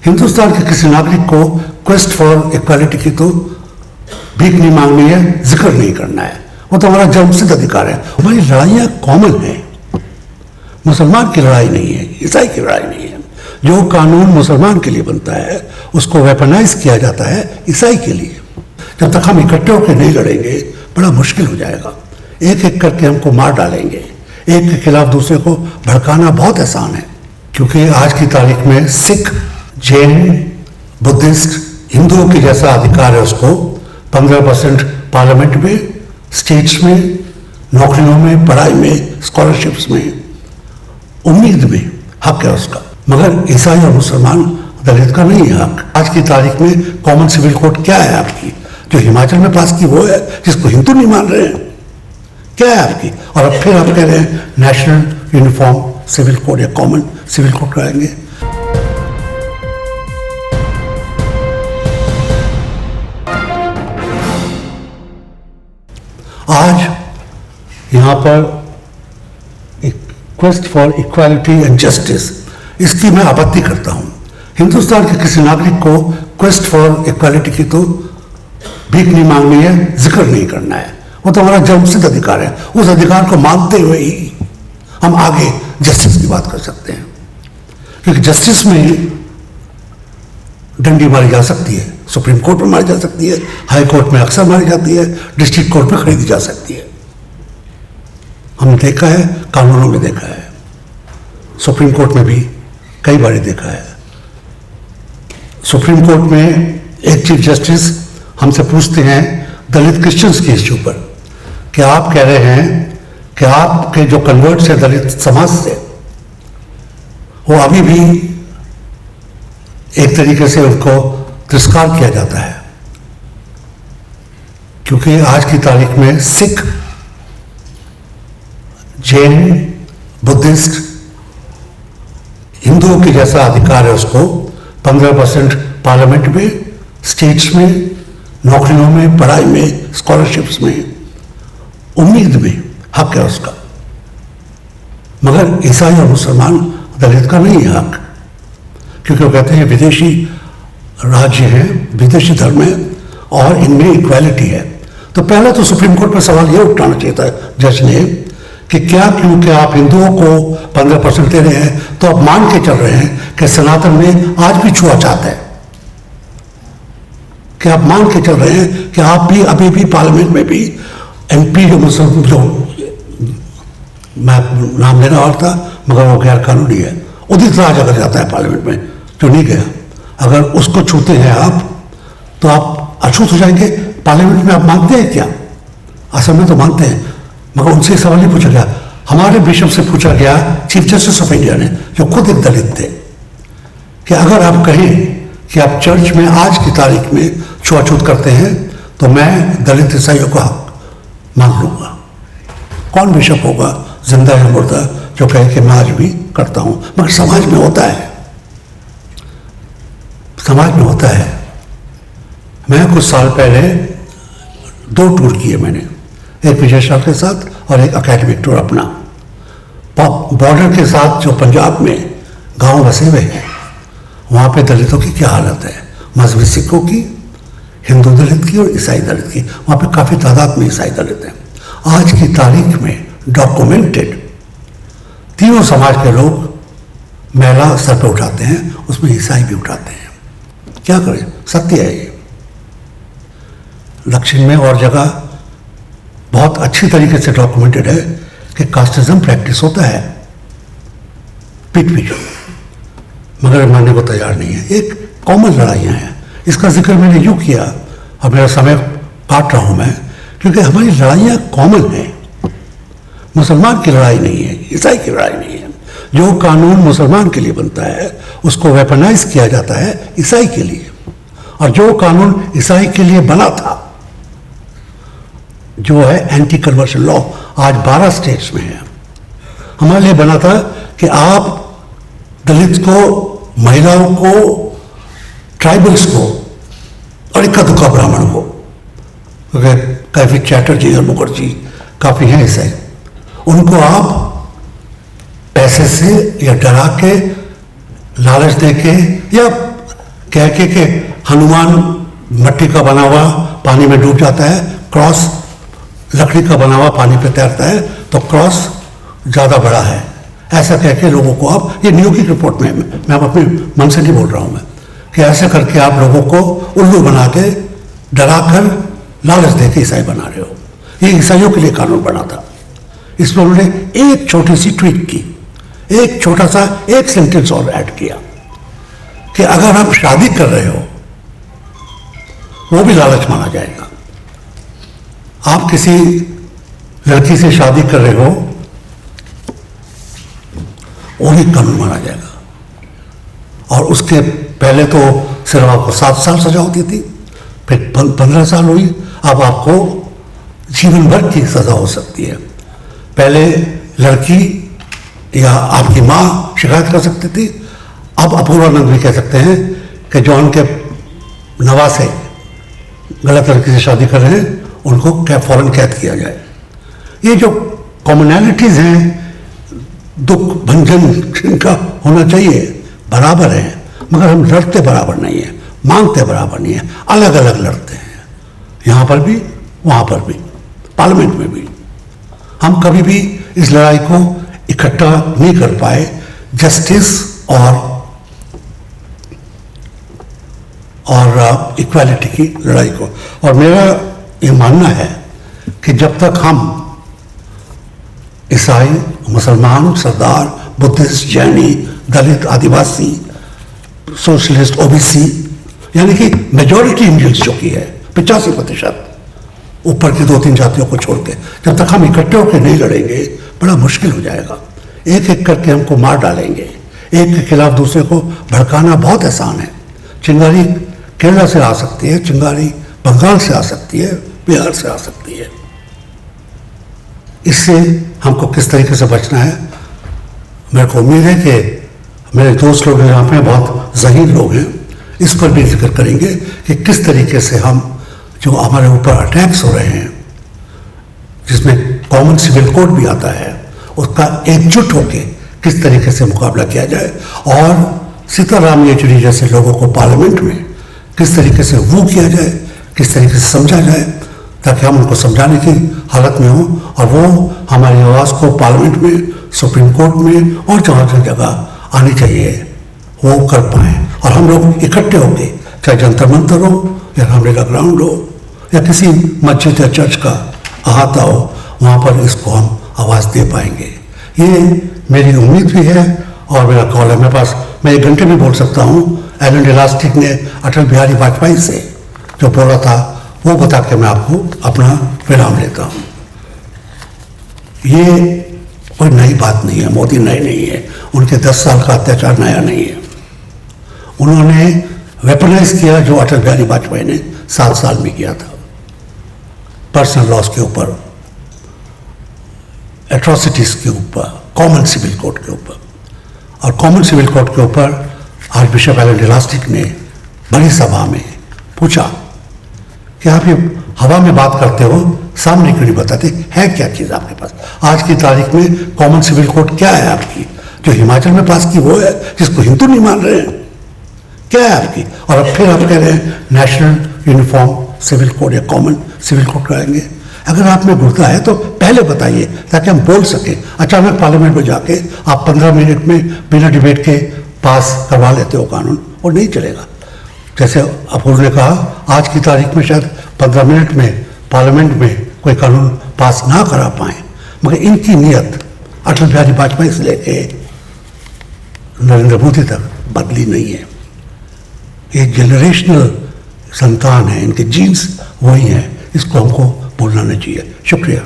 हिंदुस्तान के किसी नागरिक को क्वेस्ट फॉर इक्वालिटी की तो भीख नहीं मांगनी है, जिक्र नहीं करना है, वो तो हमारा जन्मसिद्ध अधिकार है। हमारी लड़ाइयाँ कॉमन है, मुसलमान की लड़ाई नहीं है, ईसाई की लड़ाई नहीं है। जो कानून मुसलमान के लिए बनता है उसको वेपनाइज किया जाता है ईसाई के लिए। जब तक हम इकट्ठे होकर नहीं लड़ेंगे बड़ा मुश्किल हो जाएगा। एक एक करके हमको मार डालेंगे, एक के खिलाफ दूसरे को भड़काना बहुत आसान है। क्योंकि आज की तारीख में सिख, जैन, बुद्धिस्ट, हिंदुओं के जैसा अधिकार है उसको 15% पार्लियामेंट में, स्टेट्स में, नौकरियों में, पढ़ाई में, स्कॉलरशिप्स में, उम्मीद में हक है उसका। मगर ईसाई और मुसलमान दलित का नहीं है हक। आज की तारीख में कॉमन सिविल कोड क्या है आपकी? जो हिमाचल में पास की वो है जिसको हिंदू नहीं मान रहे हैं, क्या है आपकी? और अब फिर आप कह रहे हैं नेशनल यूनिफॉर्म सिविल कोड या कॉमन सिविल कोड कराएंगे। आज यहां पर quest for equality and justice, इसकी मैं आपत्ति करता हूं। हिंदुस्तान के किसी नागरिक को क्वेस्ट फॉर इक्वालिटी की तो भीख नहीं मांगनी है, जिक्र नहीं करना है, वो तो हमारा जन्मसिद्ध अधिकार है। उस अधिकार को मानते हुए ही हम आगे जस्टिस की बात कर सकते हैं। क्योंकि जस्टिस में डंडी मारी जा सकती है, सुप्रीम कोर्ट में मारी जा सकती है, हाई कोर्ट में अक्सर मारी जाती है, डिस्ट्रिक्ट कोर्ट में खरीदी जा सकती है। हमने देखा है, कानूनों में देखा है, सुप्रीम कोर्ट में भी कई बार देखा है। सुप्रीम कोर्ट में एक चीफ जस्टिस हमसे पूछते हैं दलित क्रिश्चियंस के इश्यू पर कि आप कह रहे हैं कि आपके जो कन्वर्ट्स हैं दलित समाज से, वो अभी भी एक तरीके से उनको तिरस्कार किया जाता है। क्योंकि आज की तारीख में सिख, जैन, बुद्धिस्ट, हिंदुओं के जैसा अधिकार है उसको 15% पार्लियामेंट में, स्टेट्स में, नौकरियों में, पढ़ाई में, स्कॉलरशिप्स में, उम्मीद में हक है उसका। मगर ईसाई और मुसलमान दलित का नहीं है हक। क्योंकि वो कहते हैं विदेशी राज्य हैं, विदेशी धर्म है और इनमें इक्वालिटी है। तो पहले तो सुप्रीम कोर्ट में सवाल यह उठाना चाहिए था जज ने कि क्या क्योंकि आप हिंदुओं को 15% दे रहे हैं तो आप मान के चल रहे हैं कि सनातन में आज भी छुआछूत है? कि आप मान के चल रहे हैं कि आप भी अभी भी पार्लियामेंट में भी एमपी जो मुस्लिम, जो मैं नाम लेना और था मगर वो गैर कानूनी है, उदित राज अगर जाता है पार्लियामेंट में, जो नहीं गया, अगर उसको छूते हैं आप तो आप अछूत हो जाएंगे। पार्लियामेंट में आप मानते हैं क्या? असल में तो मानते हैं, मगर उनसे सवाल नहीं पूछा गया। हमारे बिशप से पूछा गया, चीफ जस्टिस ऑफ इंडिया ने, जो खुद एक दलित थे, कि अगर आप कहें कि आप चर्च में आज की तारीख में छुआछूत करते हैं तो मैं दलित ईसाइयों का हक मान लूंगा। कौन बिशप होगा जिंदा या मुर्दा जो कहे कि मैं आज भी करता हूं? मगर समाज में होता है, समाज में होता है। मैं कुछ साल पहले 2 टूर किए मैंने, एक विजय शाह के साथ और एक अकेडमिक टूर अपना। बॉर्डर के साथ जो पंजाब में गांव बसे हुए हैं वहाँ पे दलितों की क्या हालत है, मजहबी सिखों की, हिंदू दलित की और ईसाई दलित की। वहाँ पे काफ़ी तादाद में ईसाई दलित हैं। आज की तारीख में डॉक्यूमेंटेड तीनों समाज के लोग महिला सर पे उठाते हैं, उसमें ईसाई भी उठाते हैं। क्या करें, सत्य है ये। दक्षिण में और जगह बहुत अच्छी तरीके से डॉक्यूमेंटेड है कि कास्टिज्म प्रैक्टिस होता है पीठ पीछे, मगर मानने को तैयार नहीं है। एक कॉमन लड़ाइयाँ हैं, इसका जिक्र मैंने यूँ किया और मेरा समय काट रहा हूँ मैं, क्योंकि हमारी लड़ाइयाँ कॉमन हैं। मुसलमान की लड़ाई नहीं है, ईसाई की लड़ाई नहीं है। जो कानून मुसलमान के लिए बनता है उसको वेपनाइज किया जाता है ईसाई के लिए, और जो कानून ईसाई के लिए बना था, जो है एंटी कन्वर्शन लॉ, आज 12 स्टेट्स में है। हमारे लिए बना था कि आप दलित को, महिलाओं को, ट्राइबल्स को और इक्का दुक्का ब्राह्मण को, क्योंकि कैफी चैटर्जी और मुखर्जी काफ़ी हैं ऐसे, उनको आप पैसे से या डरा के, लालच दे के या कह के हनुमान मट्टी का बना हुआ पानी में डूब जाता है, क्रॉस लकड़ी का बना हुआ पानी पे तैरता है, तो क्रॉस ज़्यादा बड़ा है, ऐसा कह के लोगों को आप, ये न्यू की रिपोर्ट में, मैं अपने मन से नहीं बोल रहा हूँ मैं, कि ऐसा करके आप लोगों को उल्लू बना के डराकर लालच दे के ईसाई बना रहे हो। ये ईसाइयों के लिए कानून बना था। इसमें उन्होंने एक छोटी सी ट्वीट की, एक छोटा सा एक सेंटेंस और ऐड किया कि अगर आप शादी कर रहे हो वो भी लालच माना जाएगा। आप किसी लड़की से शादी कर रहे हो वो भी कानून माना जाएगा। और उसके पहले तो सिर्फ आपको 7 साल सजा होती थी, फिर 15 साल हुई, अब आपको जीवन भर की सजा हो सकती है। पहले लड़की या आपकी माँ शिकायत कर सकती थी, अब अपूर्वानंद भी कह सकते हैं कि जो उनके नवासे गलत लड़की से शादी कर रहे हैं उनको क्या फौरन कैद किया जाए। ये जो कॉमनैलिटीज हैं, दुख भंजन जिनका होना चाहिए बराबर है, मगर हम लड़ते बराबर नहीं है, मांगते बराबर नहीं है, अलग अलग लड़ते हैं, यहाँ पर भी वहाँ पर भी, पार्लियामेंट में भी। हम कभी भी इस लड़ाई को इकट्ठा नहीं कर पाए, जस्टिस और इक्वालिटी की लड़ाई को। और मेरा ये मानना है कि जब तक हम ईसाई, मुसलमान, सरदार, बुद्धिस्ट, जैनी, दलित, आदिवासी, सोशलिस्ट, ओबीसी, यानी कि मेजॉरिटी इंडियंस जो की है 85%, ऊपर की 2-3 जातियों को छोड़ के, जब तक हम इकट्ठे होकर नहीं लड़ेंगे बड़ा मुश्किल हो जाएगा। एक एक करके हमको मार डालेंगे। एक के खिलाफ दूसरे को भड़काना बहुत आसान है। चिंगारी केरला से आ सकती है, चिंगारी बंगाल से आ सकती है, बिहार से आ सकती है। इससे हमको किस तरीके से बचना है, मेरे को उम्मीद है कि मेरे दोस्त लोग यहाँ पे बहुत ज़हीन लोग हैं, इस पर भी जिक्र करेंगे कि किस तरीके से हम जो हमारे ऊपर अटैक्स हो रहे हैं, जिसमें कॉमन सिविल कोड भी आता है, उसका एकजुट होकर किस तरीके से मुकाबला किया जाए। और सीताराम येचुरी जैसे लोगों को पार्लियामेंट में किस तरीके से वो किया जाए, किस तरीके से समझा जाए, ताकि हम उनको समझाने की हालत में हों और वो हमारी आवाज़ को पार्लियामेंट में, सुप्रीम कोर्ट में और जहाँ जहाँ जगह आनी चाहिए वो कर पाएँ। और हम लोग इकट्ठे होंगे, चाहे जंतर मंतर हो या रामलीला ग्राउंड हो या किसी मस्जिद या चर्च का अहाता हो, वहाँ पर इसको हम आवाज़ दे पाएंगे। ये मेरी उम्मीद भी है और मेरा कॉल है। मेरे पास मैं 1 घंटे में बोल सकता हूँ। एलन डेलास्टिक ने अटल बिहारी वाजपेयी से जो बोला था वो बता के मैं आपको अपना विराम लेता हूँ। ये कोई नई बात नहीं है, मोदी नए नहीं है, उनके 10 साल का अत्याचार नया नहीं है। उन्होंने वेपनाइज किया जो अटल बिहारी वाजपेयी ने 7 साल में किया था, पर्सनल लॉस के ऊपर, एट्रोसिटीज के ऊपर, कॉमन सिविल कोड के ऊपर। और कॉमन सिविल कोड के ऊपर आर्च बिशप एलन डेलास्टिक ने बड़ी सभा में पूछा कि आप ये हवा में बात करते हो, सामने क्यों नहीं बताते, है क्या चीज़ आपके पास? आज की तारीख में कॉमन सिविल कोड क्या है आपकी? जो हिमाचल में पास की वो है जिसको हिंदू नहीं मान रहे हैं, क्या है आपकी? और अब फिर आप कह रहे हैं नेशनल यूनिफॉर्म सिविल कोड या कॉमन सिविल कोड कराएंगे। अगर आप में गुर्दा है तो पहले बताइए ताकि हम बोल सकें। अचानक पार्लियामेंट में जाके आप 15 मिनट में बिना डिबेट के पास करवा लेते हो कानून, और नहीं चलेगा। जैसे अपूर्व ने कहा, आज की तारीख में शायद 15 मिनट में पार्लियामेंट में कोई कानून पास ना करा पाए, मगर इनकी नीयत अटल बिहारी वाजपेयी से लेके नरेंद्र मोदी तक बदली नहीं है। ये जनरेशनल संतान है, इनके जीन्स वही हैं, इसको हमको भूलना नहीं चाहिए। शुक्रिया।